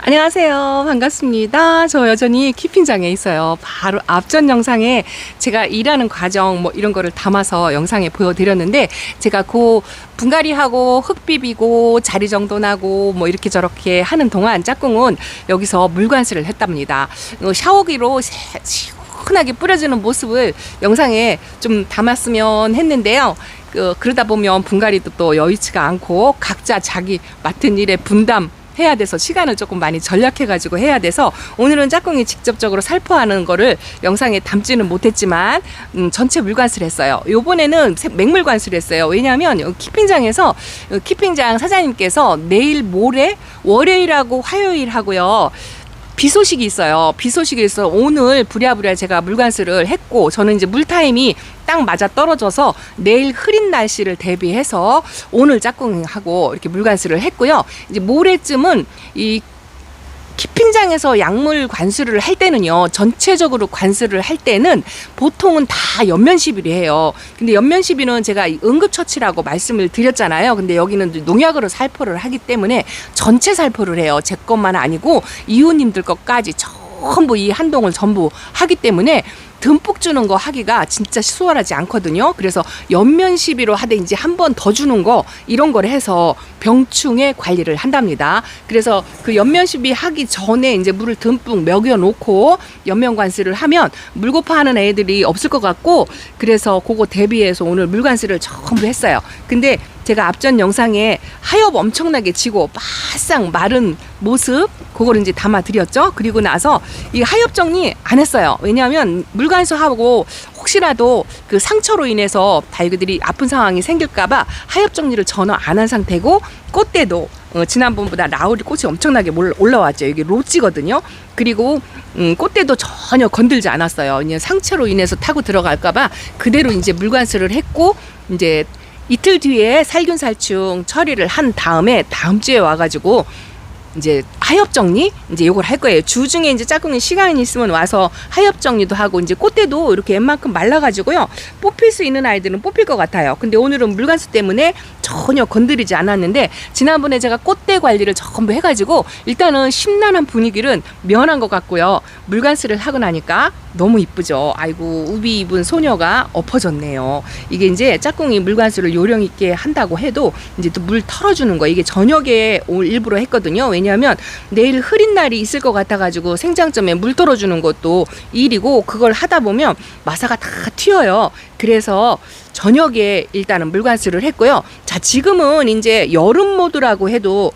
안녕하세요. 반갑습니다. 저 여전히 키핑장에 있어요. 바로 앞전 영상에 제가 일하는 과정 뭐 이런 거를 담아서 영상에 보여드렸는데, 제가 그 분갈이하고 흙 비비고 자리 정돈하고 뭐 이렇게 저렇게 하는 동안 짝꿍은 여기서 물관수를 했답니다. 샤워기로 시원하게 뿌려주는 모습을 영상에 좀 담았으면 했는데요. 그러다 보면 분갈이도 또 여의치가 않고 각자 자기 맡은 일에 분담 해야 돼서 시간을 조금 많이 절약해가지고 해야 돼서 오늘은 짝꿍이 직접적으로 살포하는 거를 영상에 담지는 못했지만 전체 물관수를 했어요. 요번에는 맹물 관수를 했어요. 왜냐하면 키핑장에서 키핑장 사장님께서 내일 모레 월요일하고 화요일 하고요, 비 소식이 있어요. 비 소식이 있어서 오늘 부랴부랴 제가 물관수를 했고, 저는 이제 물타임이 딱 맞아 떨어져서 내일 흐린 날씨를 대비해서 오늘 짝꿍하고 이렇게 물관수를 했고요. 이제 모레쯤은 이 키핑장에서 약물 관수를 할 때는요, 전체적으로 관수를 할 때는 보통은 다 연면 시비를 해요. 근데 연면 시비는 제가 응급처치라고 말씀을 드렸잖아요. 근데 여기는 농약으로 살포를 하기 때문에 전체 살포를 해요. 제 것만 아니고 이웃님들 것까지 전부 이 한동을 전부 하기 때문에 듬뿍 주는 거 하기가 진짜 수월하지 않거든요. 그래서 연면 시비로 하되 이제 한 번 더 주는 거 이런 걸 해서 병충해 관리를 한답니다. 그래서 그 연면 시비 하기 전에 이제 물을 듬뿍 먹여 놓고 연면 관수를 하면 물고파 하는 애들이 없을 것 같고, 그래서 그거 대비해서 오늘 물 관수를 전부 했어요. 근데 제가 앞전 영상에 하엽 엄청나게 지고 바싹 마른 모습 그걸 이제 담아 드렸죠. 그리고 나서 이 하엽 정리 안 했어요. 왜냐하면 물관수하고 혹시라도 그 상처로 인해서 다육이들이 아픈 상황이 생길까봐 하엽 정리를 전혀 안 한 상태고, 꽃대도 지난번보다 라울이 꽃이 엄청나게 올라왔죠. 이게 로찌거든요. 그리고 꽃대도 전혀 건들지 않았어요. 그냥 상처로 인해서 타고 들어갈까봐 그대로 이제 물관수를 했고, 이제 이틀 뒤에 살균살충 처리를 한 다음에 다음 주에 와가지고 이제 하엽 정리 이제 요걸 할 거예요. 주중에 이제 짝꿍이 시간이 있으면 와서 하엽 정리도 하고, 이제 꽃대도 이렇게 웬만큼 말라가지고요, 뽑힐 수 있는 아이들은 뽑힐 것 같아요. 근데 오늘은 물관수 때문에 전혀 건드리지 않았는데, 지난번에 제가 꽃대 관리를 전부 해가지고 일단은 심란한 분위기는 면한 것 같고요. 물관수를 하고 나니까 너무 이쁘죠. 아이고, 우비 입은 소녀가 엎어졌네요. 이게 이제 짝꿍이 물관수를 요령 있게 한다고 해도 이제 또 물 털어주는 거, 이게 저녁에 일부러 했거든요. 왜냐하면 내일 흐린 날이 있을 것 같아가지고 생장점에 물 털어주는 것도 일이고, 그걸 하다 보면 마사가 다 튀어요. 그래서 저녁에 일단은 물관수를 했고요. 자, 지금은 이제 여름 모드라고 해도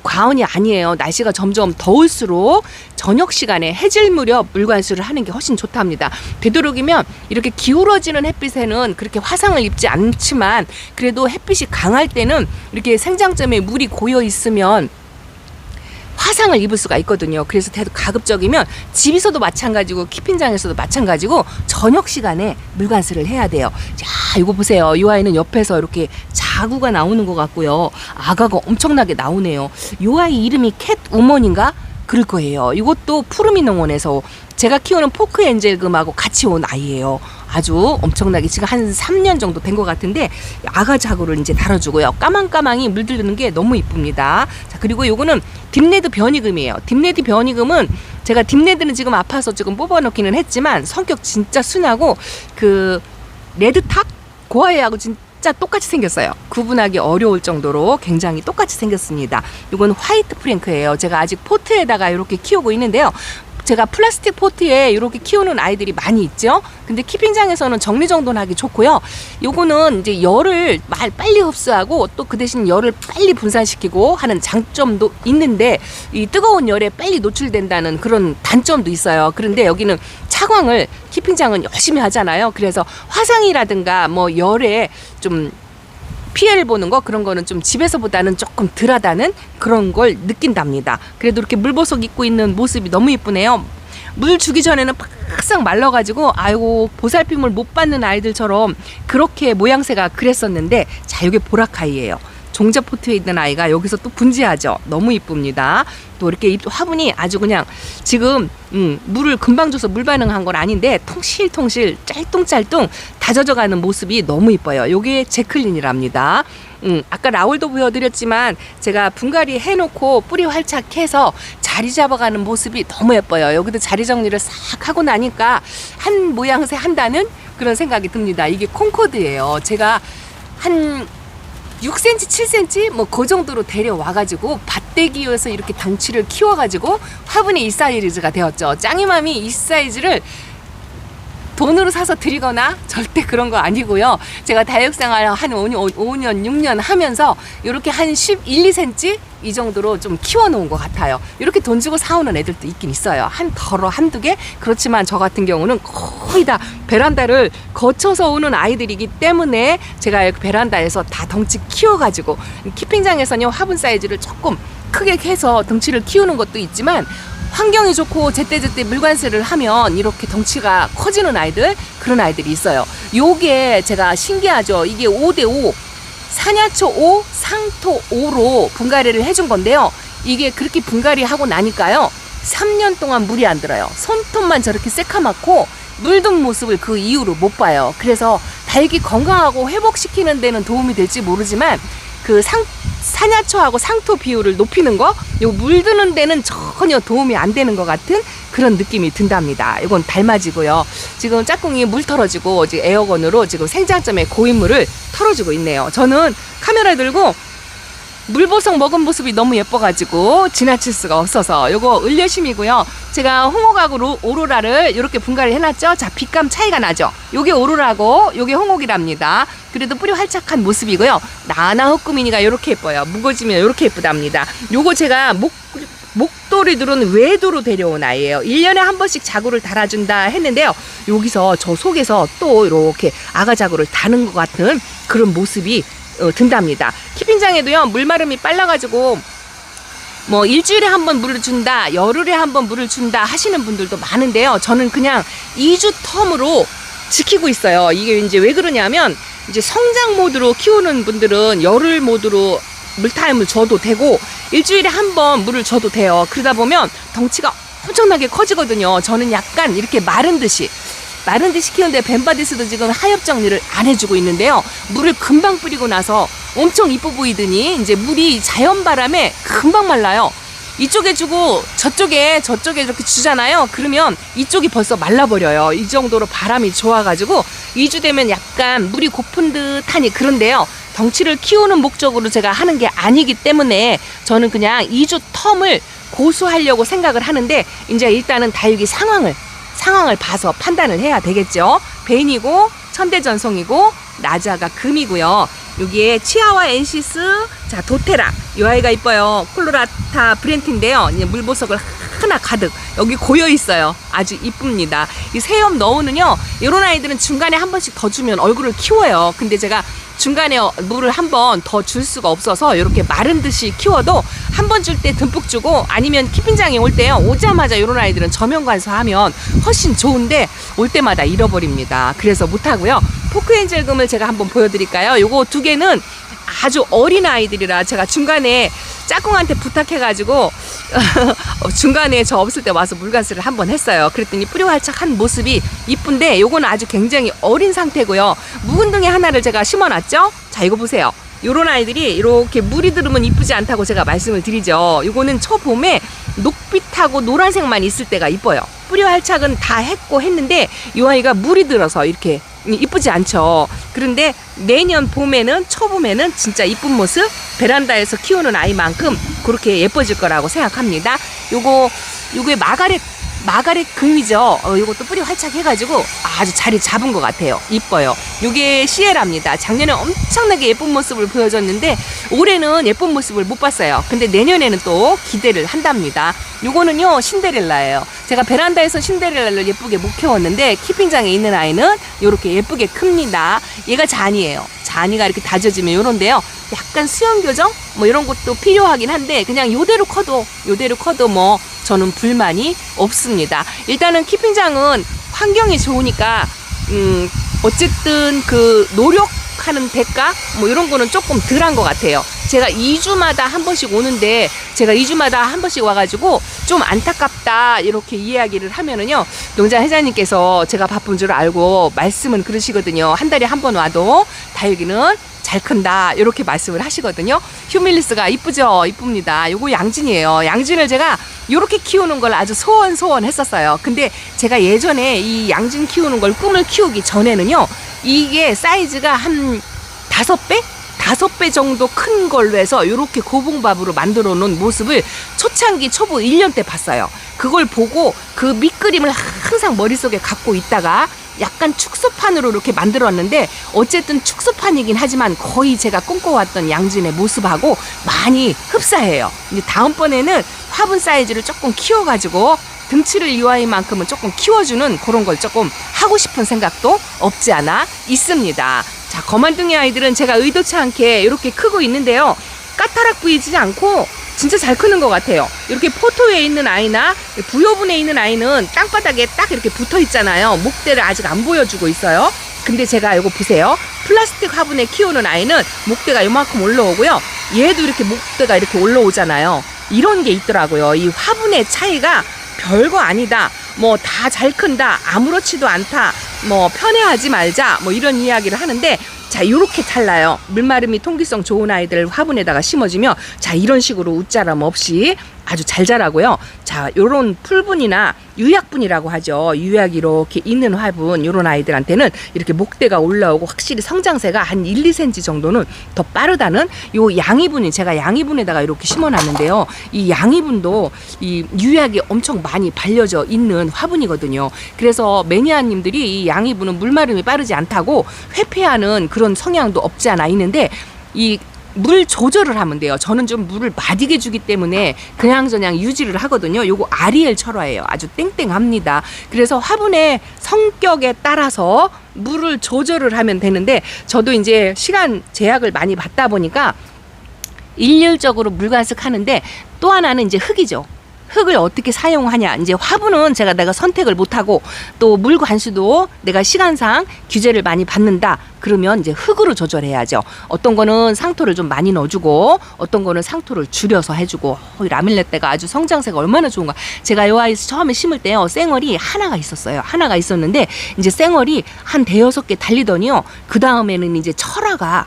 과언이 아니에요. 날씨가 점점 더울수록 저녁 시간에 해질 무렵 물관수를 하는 게 훨씬 좋답니다. 되도록이면 이렇게 기울어지는 햇빛에는 그렇게 화상을 입지 않지만, 그래도 햇빛이 강할 때는 이렇게 생장점에 물이 고여 있으면 화상을 입을 수가 있거든요. 그래서 가급적이면 집에서도 마찬가지고 키핑장에서도 마찬가지고 저녁 시간에 물관수를 해야 돼요. 자, 이거 보세요. 이 아이는 옆에서 이렇게 자구가 나오는 것 같고요. 아가가 엄청나게 나오네요. 이 아이 이름이 캣 우먼인가? 그럴 거예요. 이것도 푸르미 농원에서 제가 키우는 포크 엔젤금하고 같이 온 아이예요. 아주 엄청나게 지금 한 3년 정도 된 것 같은데 아가 자구를 이제 달아주고요. 까망까망이 물들는 게 너무 이쁩니다. 자, 그리고 요거는 딥레드 변이금이에요. 딥레드 변이금은 제가 딥레드는 지금 아파서 지금 뽑아놓기는 했지만 성격 진짜 순하고, 그 레드탁 고아이하고 진짜 똑같이 생겼어요. 구분하기 어려울 정도로 굉장히 똑같이 생겼습니다. 이건 화이트 프랭크예요. 제가 아직 포트에다가 이렇게 키우고 있는데요. 제가 플라스틱 포트에 이렇게 키우는 아이들이 많이 있죠. 근데 키핑장에서는 정리정돈하기 좋고요. 요거는 이제 열을 빨리 흡수하고 또 그 대신 열을 빨리 분산시키고 하는 장점도 있는데, 이 뜨거운 열에 빨리 노출된다는 그런 단점도 있어요. 그런데 여기는 차광을 키핑장은 열심히 하잖아요. 그래서 화상이라든가 뭐 열에 좀 피해를 보는 거, 그런 거는 좀 집에서보다는 조금 덜하다는 그런 걸 느낀답니다. 그래도 이렇게 물보석 입고 있는 모습이 너무 이쁘네요. 물 주기 전에는 바싹 말라가지고 아이고 보살핌을 못 받는 아이들처럼 그렇게 모양새가 그랬었는데, 자, 이게 보라카이예요. 종자 포트에 있는 아이가 여기서 또 분지하죠. 너무 이쁩니다. 또 이렇게 화분이 아주 그냥 지금 물을 금방 줘서 물 반응한 건 아닌데 통실통실 짤뚱짤뚱 다져져가는 모습이 너무 이뻐요. 요게 제클린이랍니다. 아까 라울도 보여드렸지만 제가 분갈이 해놓고 뿌리 활착해서 자리 잡아가는 모습이 너무 예뻐요. 여기도 자리 정리를 싹 하고 나니까 한 모양새 한다는 그런 생각이 듭니다. 이게 콩코드예요. 제가 한 6cm, 7cm 뭐 그 정도로 데려와가지고 밭대기에서 이렇게 덩치를 키워가지고 화분이 이 사이즈가 되었죠. 짱이맘이 이 사이즈를 돈으로 사서 드리거나 절대 그런 거 아니고요. 제가 다육생활 한 5년, 6년 하면서 이렇게 한 11, 2cm 이 정도로 좀 키워놓은 것 같아요. 이렇게 돈 주고 사오는 애들도 있긴 있어요. 한두 개? 그렇지만 저 같은 경우는 거의 다 베란다를 거쳐서 오는 아이들이기 때문에 제가 이렇게 베란다에서 다 덩치 키워가지고 키핑장에서는 화분 사이즈를 조금 크게 해서 덩치를 키우는 것도 있지만 환경이 좋고 제때제때 물관세를 하면 이렇게 덩치가 커지는 아이들, 그런 아이들이 있어요. 요게 제가 신기하죠. 이게 5대5 사냐초 5, 상토 5로 분갈이를 해준 건데요. 이게 그렇게 분갈이 하고 나니까요 3년 동안 물이 안 들어요. 손톱만 저렇게 새카맣고 물든 모습을 그 이후로 못 봐요. 그래서 다육이 건강하고 회복시키는 데는 도움이 될지 모르지만 그 사냐초하고 상토 비율을 높이는 거, 요 물드는 데는 전혀 도움이 안 되는 것 같은 그런 느낌이 든답니다. 이건 달맞이고요. 지금 짝꿍이 물 털어주고 이제 에어건으로 지금 생장점에 고인물을 털어주고 있네요. 저는 카메라 들고 물보석 먹은 모습이 너무 예뻐가지고 지나칠 수가 없어서 요거 을려심이고요. 제가 홍옥하고 오로라를 이렇게 분갈이 해놨죠. 자, 빛감 차이가 나죠. 요게 오로라고 요게 홍옥이랍니다. 그래도 뿌리 활착한 모습이고요. 나나 흑구미니가 이렇게 예뻐요. 무거지면 이렇게 예쁘답니다. 요거 제가 목도리 들은 외도로 데려온 아이예요. 1년에 한 번씩 자구를 달아준다 했는데요. 여기서 저 속에서 또 이렇게 아가 자구를 다는 것 같은 그런 모습이 든답니다. 키핑장에도요 물마름이 빨라가지고 뭐 일주일에 한 번 물을 준다, 열흘에 한 번 물을 준다 하시는 분들도 많은데요. 저는 그냥 2주 텀으로 지키고 있어요. 이게 이제 왜 그러냐면 이제 성장 모드로 키우는 분들은 열흘 모드로 물타임을 줘도 되고 일주일에 한 번 물을 줘도 돼요. 그러다 보면 덩치가 엄청나게 커지거든요. 저는 약간 이렇게 마른 듯이 키우는데 벤바디스도 지금 하엽 정리를 안 해주고 있는데요. 물을 금방 뿌리고 나서 엄청 이뻐 보이더니 이제 물이 자연 바람에 금방 말라요. 이쪽에 주고 저쪽에 이렇게 주잖아요. 그러면 이쪽이 벌써 말라버려요. 이 정도로 바람이 좋아가지고 2주 되면 약간 물이 고픈 듯하니 그런데요. 덩치를 키우는 목적으로 제가 하는 게 아니기 때문에 저는 그냥 2주 텀을 고수하려고 생각을 하는데 이제 일단은 다육이 상황을 봐서 판단을 해야 되겠죠. 벤이고 천대전송이고 나자가 금이고요. 여기에 치아와 엔시스, 자 도테라, 이 아이가 이뻐요. 콜로라타 브렌트인데요. 물보석을 하나 가득 여기 고여 있어요. 아주 이쁩니다. 이 새염 너우는요, 이런 아이들은 중간에 한 번씩 더 주면 얼굴을 키워요. 근데 제가 중간에 물을 한 번 더 줄 수가 없어서 이렇게 마른 듯이 키워도 한 번 줄 때 듬뿍 주고, 아니면 키핑장에 올 때요 오자마자 이런 아이들은 저면 관수하면 훨씬 좋은데 올 때마다 잃어버립니다. 그래서 못하고요. 포크엔젤금을 제가 한번 보여드릴까요? 요거 두 개는 아주 어린 아이들이라 제가 중간에 짝꿍한테 부탁해가지고 중간에 저 없을 때 와서 물관수를 한번 했어요. 그랬더니 뿌리 활착한 모습이 이쁜데 요거는 아주 굉장히 어린 상태고요. 묵은 등에 하나를 제가 심어놨죠. 자, 이거 보세요. 요런 아이들이 이렇게 물이 들으면 이쁘지 않다고 제가 말씀을 드리죠. 요거는 초봄에 녹빛하고 노란색만 있을 때가 이뻐요. 뿌리 활착은 다 했는데 이 아이가 물이 들어서 이렇게 이쁘지 않죠. 그런데 내년 봄에는, 초봄에는 진짜 이쁜 모습, 베란다에서 키우는 아이만큼 그렇게 예뻐질 거라고 생각합니다. 요게 마가렛 금이죠. 요것도 뿌리 활착 해가지고 아주 자리 잡은 것 같아요. 이뻐요. 요게 시에라입니다. 작년에 엄청나게 예쁜 모습을 보여줬는데 올해는 예쁜 모습을 못 봤어요. 근데 내년에는 또 기대를 한답니다. 요거는요 신데렐라예요. 제가 베란다에서 신데렐라를 예쁘게 못 키웠는데 키핑장에 있는 아이는 요렇게 예쁘게 큽니다. 얘가 잔이에요. 잔이가 이렇게 다져지면 요런데요, 약간 수영 교정 뭐 이런 것도 필요하긴 한데 그냥 요대로 커도 뭐 저는 불만이 없습니다. 일단은 키핑장은 환경이 좋으니까 어쨌든 그 노력하는 대가 뭐 이런 거는 조금 덜한 것 같아요. 제가 2주마다 한 번씩 오는데 제가 2주마다 한 번씩 와가지고 좀 안타깝다 이렇게 이야기를 하면은요, 농장 회장님께서 제가 바쁜 줄 알고 말씀은 그러시거든요. 한 달에 한 번 와도 다육이는 잘 큰다 이렇게 말씀을 하시거든요. 휴밀리스가 이쁘죠? 이쁩니다. 요거 양진이에요. 양진을 제가 이렇게 키우는 걸 아주 소원했었어요. 근데 제가 예전에 이 양진 키우는 걸 꿈을 키우기 전에는요, 이게 사이즈가 한 5배? 5배 정도 큰 걸로 해서 이렇게 고봉밥으로 만들어 놓은 모습을 초창기 초보 1년 때 봤어요. 그걸 보고 그 밑그림을 항상 머릿속에 갖고 있다가 약간 축소판으로 이렇게 만들었는데, 어쨌든 축소판이긴 하지만 거의 제가 꿈꿔왔던 양진의 모습하고 많이 흡사해요. 이제 다음번에는 화분 사이즈를 조금 키워가지고 등치를 이와이만큼은 조금 키워주는 그런 걸 조금 하고 싶은 생각도 없지 않아 있습니다. 자, 거만둥이 아이들은 제가 의도치 않게 이렇게 크고 있는데요, 까타락 보이지 않고 진짜 잘 크는 것 같아요. 이렇게 포토에 있는 아이나 부여분에 있는 아이는 땅바닥에 딱 이렇게 붙어 있잖아요. 목대를 아직 안 보여주고 있어요. 근데 제가 이거 보세요. 플라스틱 화분에 키우는 아이는 목대가 이만큼 올라오고요, 얘도 이렇게 목대가 이렇게 올라오잖아요. 이런 게 있더라고요. 이 화분의 차이가 별거 아니다, 뭐 다 잘 큰다, 아무렇지도 않다, 뭐 편애하지 말자, 뭐 이런 이야기를 하는데, 자, 요렇게 달라요. 물마름이 통기성 좋은 아이들 화분에다가 심어주면 자, 이런 식으로 웃자람 없이 아주 잘 자라고요. 자, 요런 풀분이나 유약분이라고 하죠. 유약이 이렇게 있는 화분, 요런 아이들한테는 이렇게 목대가 올라오고 확실히 성장세가 한 1, 2cm 정도는 더 빠르다는 요 양이분이, 제가 양이분에다가 이렇게 심어놨는데요. 이 양이분도 이 유약이 엄청 많이 발려져 있는 화분이거든요. 그래서 매니아님들이 이 양이분은 물마름이 빠르지 않다고 회피하는 그런 성향도 없지 않아 있는데, 이 물 조절을 하면 돼요. 저는 좀 물을 마디게 주기 때문에 그냥저냥 유지를 하거든요. 요거 아리엘 철화예요. 아주 땡땡합니다. 그래서 화분의 성격에 따라서 물을 조절을 하면 되는데, 저도 이제 시간 제약을 많이 받다 보니까 일률적으로 물 관습하는데, 또 하나는 이제 흙이죠. 흙을 어떻게 사용하냐. 이제 화분은 내가 선택을 못하고, 또 물 관수도 내가 시간상 규제를 많이 받는다 그러면 이제 흙으로 조절해야죠. 어떤 거는 상토를 좀 많이 넣어주고, 어떤 거는 상토를 줄여서 해주고. 라밀레떼가 아주 성장세가 얼마나 좋은가. 제가 이 아이 처음에 심을 때요, 쌩얼이 하나가 있었어요. 하나가 있었는데 이제 쌩얼이 한 5-6개 달리더니요, 그 다음에는 이제 철화가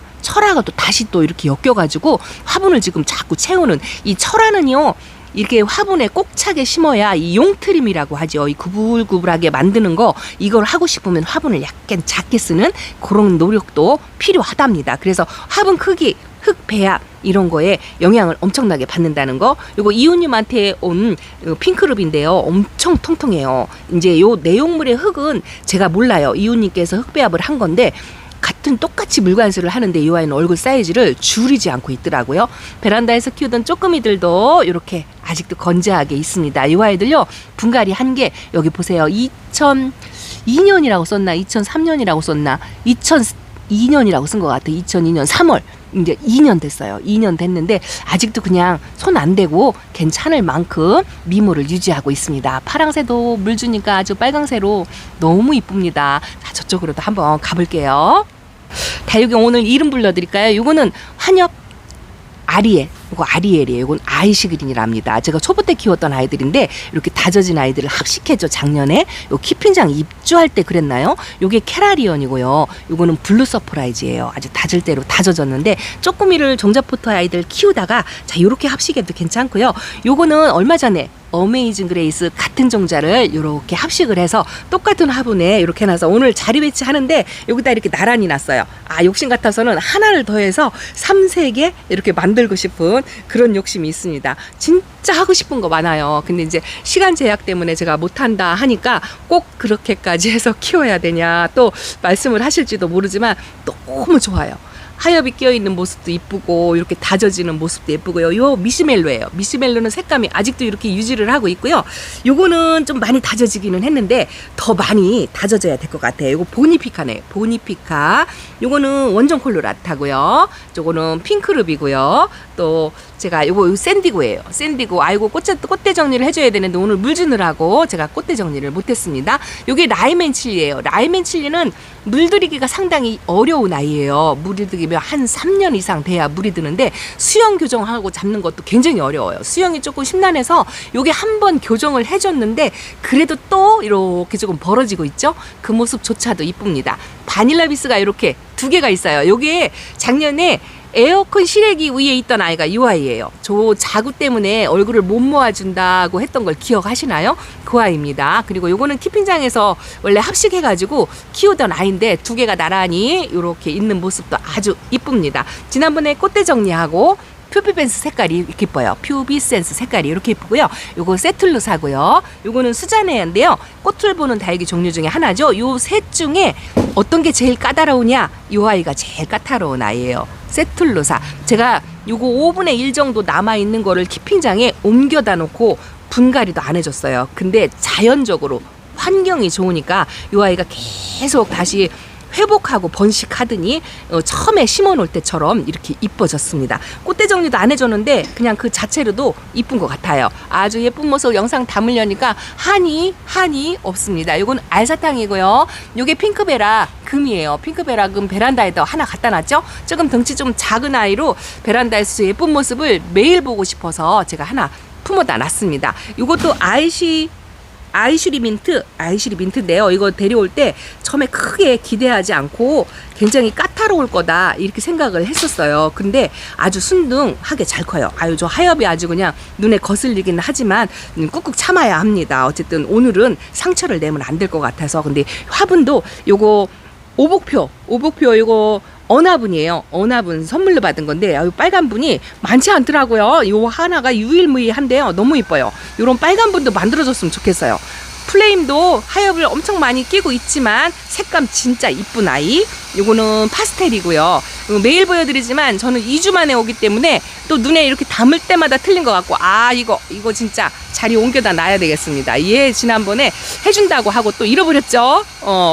또 다시 또 이렇게 엮여가지고 화분을 지금 자꾸 채우는, 이 철화는요, 이렇게 화분에 꼭 차게 심어야 이 용트림이라고 하죠. 이 구불구불하게 만드는 거, 이걸 하고 싶으면 화분을 약간 작게 쓰는 그런 노력도 필요하답니다. 그래서 화분 크기, 흙 배합 이런 거에 영향을 엄청나게 받는다는 거. 요거 이웃님한테 온 핑크룹인데요, 엄청 통통해요. 이제 요 내용물의 흙은 제가 몰라요. 이웃님께서 흙 배합을 한 건데, 같은 똑같이 물관수를 하는데 이 아이는 얼굴 사이즈를 줄이지 않고 있더라고요. 베란다에서 키우던 쪼끄미들도 이렇게 아직도 건재하게 있습니다. 이 아이들요, 분갈이 한 게 여기 보세요. 2002년이라고 썼나 2003년이라고 썼나 2002년이라고 쓴 것 같아요. 2002년 3월 이제 2년 됐어요. 2년 됐는데 아직도 그냥 손 안 대고 괜찮을 만큼 미모를 유지하고 있습니다. 파랑새도 물 주니까 아주 빨강새로 너무 이쁩니다. 자, 저쪽으로도 한번 가볼게요. 다육이 오늘 이름 불러드릴까요? 이거는 환엽 아리엘, 이거 아리엘이에요. 이건 아이시그린이랍니다. 제가 초보 때 키웠던 아이들인데 이렇게 다져진 아이들을 합식해줘. 작년에 요 키핀장 입주할 때 그랬나요? 요게 캐라리언이고요. 요거는 블루 서프라이즈예요. 아주 다질 대로 다져졌는데, 쪼꾸미를 종자포터 아이들 키우다가 자, 요렇게 합식해도 괜찮고요. 요거는 얼마 전에 어메이징 그레이스 같은 종자를 이렇게 합식을 해서 똑같은 화분에 이렇게 놔서 오늘 자리 배치하는데 여기다 이렇게 나란히 놨어요. 아, 욕심 같아서는 하나를 더해서 3-4개 이렇게 만들고 싶은 그런 욕심이 있습니다. 진짜 하고 싶은 거 많아요. 근데 이제 시간 제약 때문에 제가 못한다 하니까 꼭 그렇게까지 해서 키워야 되냐 또 말씀을 하실지도 모르지만 너무 좋아요. 하엽이 끼어있는 모습도 이쁘고 이렇게 다져지는 모습도 예쁘고요. 요 미시멜로예요. 미시멜로는 색감이 아직도 이렇게 유지를 하고 있고요. 요거는 좀 많이 다져지기는 했는데 더 많이 다져져야 될 것 같아요. 요거 보니피카네요. 보니피카. 요거는 원정 콜로라타고요. 요거는 핑크룹이고요. 또 제가 요거 샌디고예요. 샌디고. 아이고 꽃대 정리를 해줘야 되는데 오늘 물 주느라고 제가 꽃대 정리를 못했습니다. 요게 라이맨칠리예요. 라이맨칠리는 물들이기가 상당히 어려운 아이예요. 물이 들이면 한 3년 이상 돼야 물이 드는데 수영 교정하고 잡는 것도 굉장히 어려워요. 수영이 조금 심란해서 요게 한번 교정을 해줬는데 그래도 또 이렇게 조금 벌어지고 있죠. 그 모습조차도 이쁩니다. 바닐라비스가 이렇게 2개가 있어요. 요게 작년에 에어컨 실외기 위에 있던 아이가 이 아이예요. 저 자구 때문에 얼굴을 못 모아준다고 했던 걸 기억하시나요? 그 아이입니다. 그리고 요거는 키핑장에서 원래 합식해가지고 키우던 아이인데 2개가 나란히 이렇게 있는 모습도 아주 이쁩니다. 지난번에 꽃대 정리하고 퓨비센스 색깔이 이렇게 예뻐요. 퓨비센스 색깔이 이렇게 예쁘고요. 요거 세틀루사고요. 요거는 수자네인데요. 꽃을 보는 다육이 종류 중에 하나죠. 요 셋 중에 어떤 게 제일 까다로우냐? 요 아이가 제일 까다로운 아이예요. 세틀루사. 제가 요거 5분의 1 정도 남아있는 거를 키핑장에 옮겨다 놓고 분갈이도 안 해줬어요. 근데 자연적으로 환경이 좋으니까 요 아이가 계속 다시 회복하고 번식하더니 처음에 심어놓을 때처럼 이렇게 이뻐졌습니다. 꽃대 정리도 안 해줬는데 그냥 그 자체로도 이쁜 것 같아요. 아주 예쁜 모습 영상 담으려니까 한이 없습니다. 이건 알사탕이고요. 이게 핑크베라 금이에요. 핑크베라 금 베란다에다 하나 갖다 놨죠. 조금 덩치 좀 작은 아이로 베란다에서 예쁜 모습을 매일 보고 싶어서 제가 하나 품어다 놨습니다. 이것도 아이슈리 민트인데요. 이거 데려올 때 처음에 크게 기대하지 않고 굉장히 까다로울 거다 이렇게 생각을 했었어요. 근데 아주 순둥하게 잘 커요. 아유, 저 하엽이 아주 그냥 눈에 거슬리기는 하지만 꾹꾹 참아야 합니다. 어쨌든 오늘은 상처를 내면 안 될 것 같아서. 근데 화분도 요거 오복표 이거 어나분이에요. 어나분 선물로 받은 건데 빨간 분이 많지 않더라고요. 요 하나가 유일무이한데요. 너무 이뻐요. 요런 빨간 분도 만들어줬으면 좋겠어요. 플레임도 하엽을 엄청 많이 끼고 있지만 색감 진짜 이쁜 아이. 요거는 파스텔이고요. 매일 보여드리지만 저는 2주 만에 오기 때문에 또 눈에 이렇게 담을 때마다 틀린 것 같고 이거 진짜 자리 옮겨다 놔야 되겠습니다. 얘 지난번에 해준다고 하고 또 잃어버렸죠.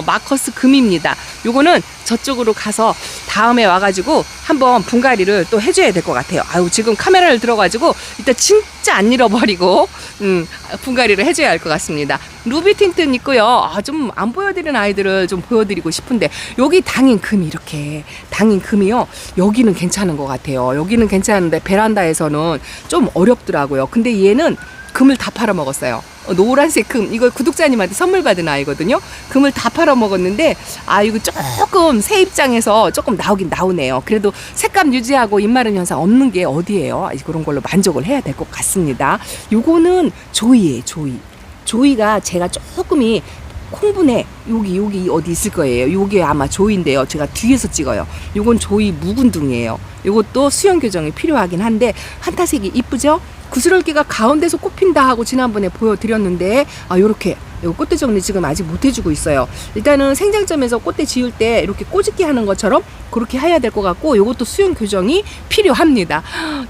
마커스 금입니다. 요거는 저쪽으로 가서 다음에 와가지고 한번 분갈이를 또 해줘야 될 것 같아요. 아유, 지금 카메라를 들어가지고 이따 진짜 안 잃어버리고 분갈이를 해줘야 할 것 같습니다. 루비 틴트는 있고요. 좀 안 보여드리는 아이들을 좀 보여드리고 싶은데 여기 당인 금이요. 여기는 괜찮은 것 같아요. 여기는 괜찮은데 베란다에서는 좀 어렵더라고요. 근데 얘는 금을 다 팔아먹었어요. 노란색 금, 이거 구독자님한테 선물 받은 아이거든요. 금을 다 팔아먹었는데 이거 조금 새 입장에서 조금 나오긴 나오네요. 그래도 색감 유지하고 입마른 현상 없는 게 어디예요. 그런 걸로 만족을 해야 될 것 같습니다. 요거는 조이예요. 조이가 제가 조금이 콩분에 여기 어디 있을 거예요. 요게 아마 조이인데요. 제가 뒤에서 찍어요. 요건 조이 묵은둥이에요. 요것도 수영 교정이 필요하긴 한데 한타색이 이쁘죠? 구슬얼기가 가운데서 꽃핀다 하고 지난번에 보여드렸는데 요렇게 꽃대 정리 지금 아직 못 해주고 있어요. 일단은 생장점에서 꽃대 지울 때 이렇게 꼬집기 하는 것처럼 그렇게 해야 될 것 같고, 요것도 수영 교정이 필요합니다.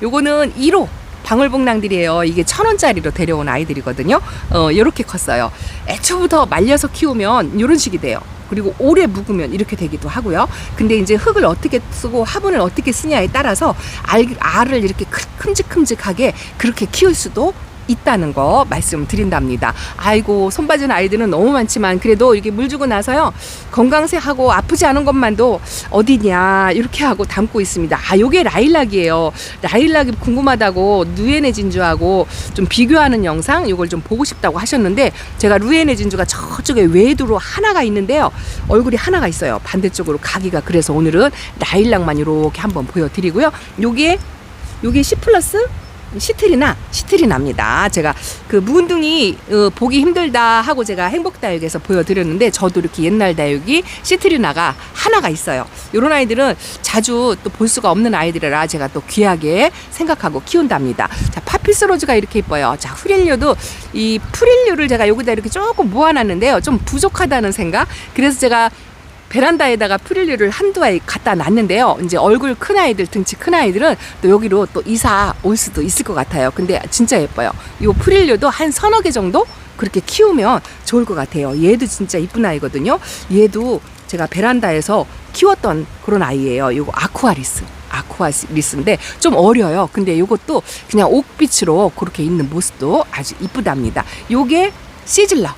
요거는 1호 방울복랑들이에요. 이게 1,000원짜리로 데려온 아이들이거든요. 요렇게 컸어요. 애초부터 말려서 키우면 요런 식이 돼요. 그리고 오래 묵으면 이렇게 되기도 하고요. 근데 이제 흙을 어떻게 쓰고 화분을 어떻게 쓰냐에 따라서 알을 이렇게 큼직큼직하게 그렇게 키울 수도 있다는 거 말씀드린답니다. 아이고, 손 빠진 아이들은 너무 많지만 그래도 이게 물 주고 나서요, 건강세하고 아프지 않은 것만도 어디냐 이렇게 하고 담고 있습니다. 요게 라일락이에요. 라일락이 궁금하다고 누에네 진주하고 좀 비교하는 영상 요걸 좀 보고 싶다고 하셨는데, 제가 루에네 진주가 저쪽에 외두로 하나가 있는데요, 얼굴이 하나가 있어요. 반대쪽으로 가기가. 그래서 오늘은 라일락만 이렇게 한번 보여드리고요. 요게 C+ 시트리나입니다. 제가 그 묵은둥이 보기 힘들다 하고 제가 행복다육에서 보여드렸는데, 저도 이렇게 옛날 다육이 시트리나가 하나가 있어요. 이런 아이들은 자주 또 볼 수가 없는 아이들이라 제가 또 귀하게 생각하고 키운답니다. 자, 파피스로즈가 이렇게 이뻐요. 자, 후릴류도 이 프릴류를 제가 여기다 이렇게 조금 모아놨는데요, 좀 부족하다는 생각. 그래서 제가 베란다에다가 프릴류를 한두 아이 갖다 놨는데요. 이제 얼굴 큰 아이들, 등치 큰 아이들은 또 여기로 또 이사 올 수도 있을 것 같아요. 근데 진짜 예뻐요. 이 프릴류도 한 서너 개 정도 그렇게 키우면 좋을 것 같아요. 얘도 진짜 이쁜 아이거든요. 얘도 제가 베란다에서 키웠던 그런 아이예요. 이거 아쿠아리스인데 좀 어려요. 근데 이것도 그냥 옥빛으로 그렇게 있는 모습도 아주 이쁘답니다. 요게 시즐러.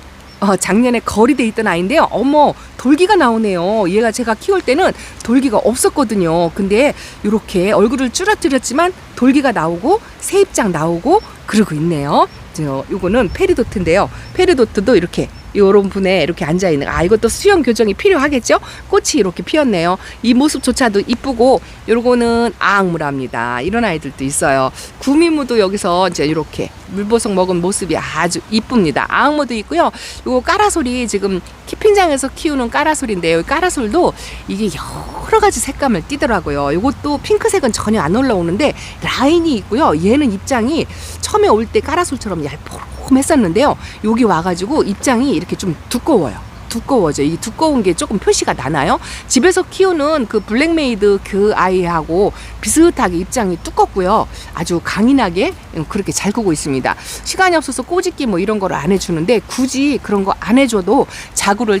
작년에 거리돼 있던 아이인데요. 어머, 돌기가 나오네요. 얘가 제가 키울 때는 돌기가 없었거든요. 근데 이렇게 얼굴을 줄어들였지만 돌기가 나오고 새입장 나오고 그러고 있네요. 요거는 페리도트인데요. 페리도트도 이렇게 요런 분에 이렇게 앉아있는, 이것도 수영 교정이 필요하겠죠? 꽃이 이렇게 피었네요. 이 모습조차도 이쁘고, 요거는 아악무랍니다. 이런 아이들도 있어요. 구미무도 여기서 이제 이렇게 물보석 먹은 모습이 아주 이쁩니다. 아악무도 있고요. 요거 까라솔이 지금 키핑장에서 키우는 까라솔인데요. 까라솔도 이게 여러 가지 색감을 띠더라고요. 요것도 핑크색은 전혀 안 올라오는데 라인이 있고요. 얘는 입장이 처음에 올 때 까라솔처럼 얄포름했었는데요. 여기 와가지고 입장이 이렇게 좀 두꺼워져. 이 두꺼운 게 조금 표시가 나나요? 집에서 키우는 그 블랙메이드 그 아이하고 비슷하게 입장이 두껍고요. 아주 강인하게 그렇게 잘 크고 있습니다. 시간이 없어서 꼬집기 뭐 이런 거를 안 해주는데 굳이 그런 거 안 해줘도 자구를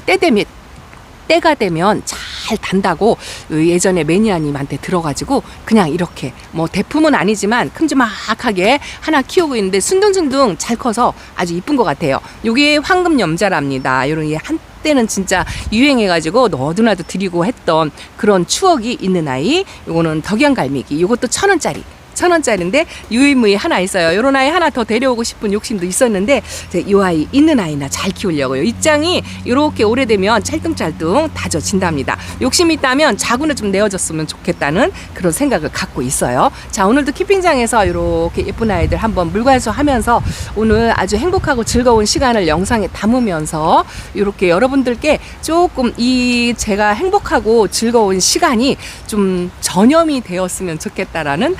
때가 되면 잘 단다고 예전에 매니아님한테 들어가지고 그냥 이렇게 뭐 대품은 아니지만 큼지막하게 하나 키우고 있는데 순둥순둥 잘 커서 아주 이쁜 것 같아요. 요게 황금염자랍니다. 이런 게 한때는 진짜 유행해가지고 너도나도 드리고 했던 그런 추억이 있는 아이. 요거는 덕양갈매기. 요것도 1,000원짜리. 1,000원짜리인데 유일무이 하나 있어요. 요런 아이 하나 더 데려오고 싶은 욕심도 있었는데 이 아이 있는 아이나 잘 키우려고요. 입장이 이렇게 오래되면 찰뚱찰뚱 다져진답니다. 욕심이 있다면 자구는 좀 내어줬으면 좋겠다는 그런 생각을 갖고 있어요. 자, 오늘도 키핑장에서 이렇게 예쁜 아이들 한번 물관수하면서 오늘 아주 행복하고 즐거운 시간을 영상에 담으면서 이렇게 여러분들께 조금 이 제가 행복하고 즐거운 시간이 좀 전염이 되었으면 좋겠다라는,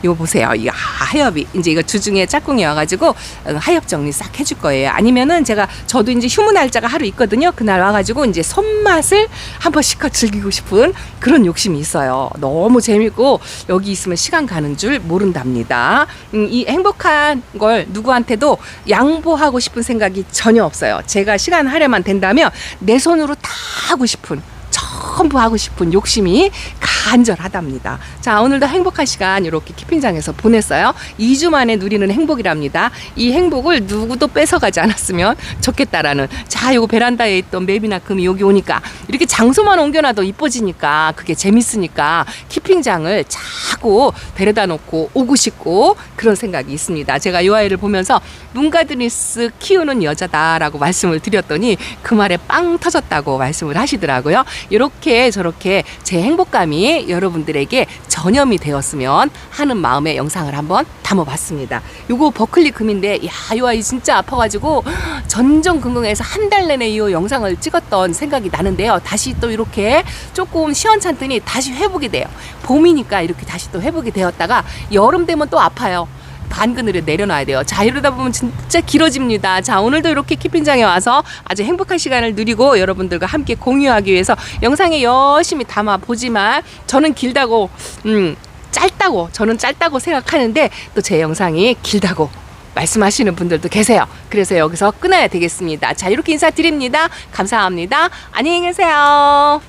이거 보세요. 이 하엽이 이제 이거 주중에 짝꿍이 와가지고 하엽 정리 싹 해줄 거예요. 아니면은 저도 이제 휴무 날짜가 하루 있거든요. 그날 와가지고 이제 손맛을 한번 실컷 즐기고 싶은 그런 욕심이 있어요. 너무 재밌고 여기 있으면 시간 가는 줄 모른답니다. 이 행복한 걸 누구한테도 양보하고 싶은 생각이 전혀 없어요. 제가 시간 하려만 된다면 내 손으로 다 하고 싶은, 전부 하고 싶은 욕심이 간절하답니다. 자, 오늘도 행복한 시간 이렇게 키핑장에서 보냈어요. 2주 만에 누리는 행복이랍니다. 이 행복을 누구도 뺏어가지 않았으면 좋겠다라는. 자, 요거 베란다에 있던 맵이나 금이 여기 오니까 이렇게 장소만 옮겨놔도 이뻐지니까 그게 재밌으니까 키핑장을 자꾸 데려다 놓고 오고 싶고 그런 생각이 있습니다. 제가 이 아이를 보면서 문가드니스 키우는 여자다라고 말씀을 드렸더니 그 말에 빵 터졌다고 말씀을 하시더라고요. 이렇게 저렇게 제 행복감이 여러분들에게 전염이 되었으면 하는 마음의 영상을 한번 담아봤습니다. 요거 버클리 금인데, 이 아이 진짜 아파가지고 전전긍긍해서 한 달 내내 이 영상을 찍었던 생각이 나는데요. 다시 또 이렇게 조금 시원찮더니 다시 회복이 돼요. 봄이니까 이렇게 다시 또 회복이 되었다가 여름 되면 또 아파요. 반그늘에 내려놔야 돼요. 자, 이러다 보면 진짜 길어집니다. 자, 오늘도 이렇게 키핑장에 와서 아주 행복한 시간을 누리고 여러분들과 함께 공유하기 위해서 영상에 열심히 담아 보지만 저는 길다고 저는 짧다고 생각하는데 또 제 영상이 길다고 말씀하시는 분들도 계세요. 그래서 여기서 끊어야 되겠습니다. 자, 이렇게 인사드립니다. 감사합니다. 안녕히 계세요.